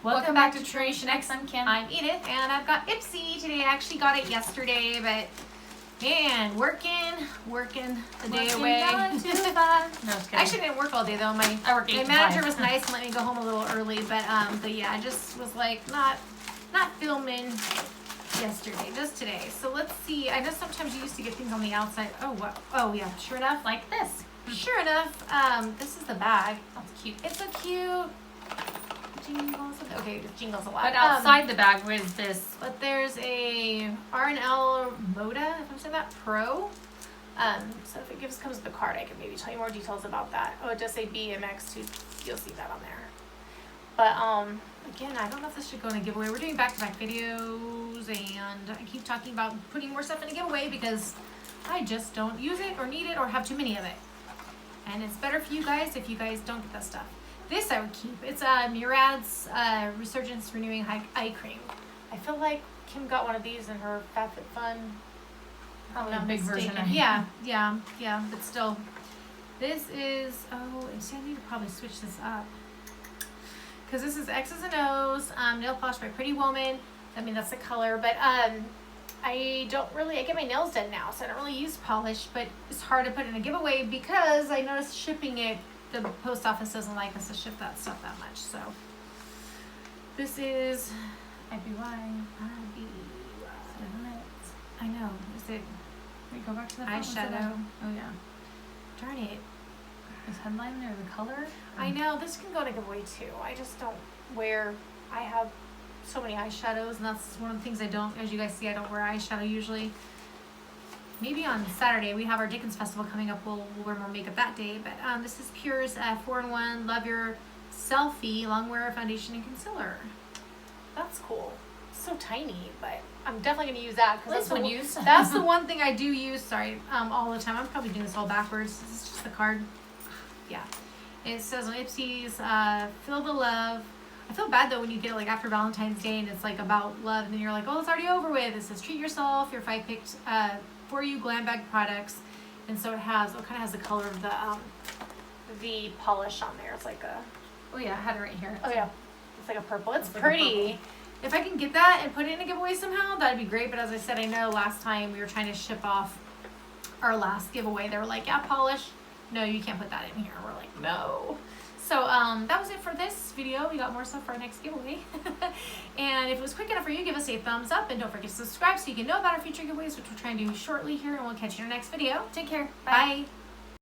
Welcome back to Generation X. I'm Kim. I'm Edith, and I've got Ipsy today. I actually got it yesterday, but man, working the day away. No, just kidding. I actually didn't work all day though. My manager was nice and let me go home a little early, but yeah, I just was like not filming yesterday, just today. So let's see. I know sometimes you used to get things on the outside. Oh what? Oh yeah, sure enough, Like this. Sure enough, this is the bag. That's cute. It's so cute. Jingles. Okay, it jingles a lot. But outside the bag was this. But there's a R&L Moda, if I'm saying that, Pro. So if it comes with the card, I can maybe tell you more details about that. Oh, it does say BMX too. You'll see that on there. But again, I don't know if this should go in a giveaway. We're doing back-to-back videos, and I keep talking about putting more stuff in a giveaway because I just don't use it or need it or have too many of it. And it's better for you guys if you guys don't get that stuff. This I would keep. It's Murad's Resurgence Renewing Eye Cream. I feel like Kim got one of these in her FabFitFun. Probably a big version of it. Yeah. But still, this is. Oh, and see, I need to probably switch this up because this is X's and O's nail polish by Pretty Woman. I mean that's the color, but I get my nails done now, so I don't really use polish. But it's hard to put in a giveaway because I noticed shipping it. The post office doesn't like us to ship that stuff that much, so this is IBY. I know. Is it Wait, go back to the front. eyeshadow? Oh yeah. Darn it! Is headline or the color? I know this can go in a giveaway too. I just don't wear. I have so many eyeshadows, and that's one of the things I don't. As you guys see, I don't wear eyeshadow usually. Maybe on Saturday, we have our Dickens Festival coming up. We'll wear more makeup that day. But this is Pure's 4-in-1 Love Your Selfie Long Wear Foundation and Concealer. That's cool. It's so tiny, but I'm definitely going to use that. That's one use. That's the one thing I do use, all the time. I'm probably doing this all backwards. This is just the card. Yeah. It says on Ipsy's, Feel the Love. I feel bad though when you get it like after Valentine's Day and it's like about love and then you're like, oh, it's already over with. It says treat yourself. Your 5 picked for you glam bag products, and so it kind of has the color of the polish on there. It's like a Oh yeah, I had it right here. oh yeah, it's like a purple. It's like a pretty. purple. If I can get that and put it in a giveaway somehow, that'd be great. But as I said, I know last time we were trying to ship off our last giveaway, they were like, yeah, polish. No, you can't put that in here. We're like, no. So that was it for this video. We got more stuff for our next giveaway. And if it was quick enough for you, give us a thumbs up. And don't forget to subscribe so you can know about our future giveaways, which we're trying to do shortly here. And we'll catch you in our next video. Take care. Bye.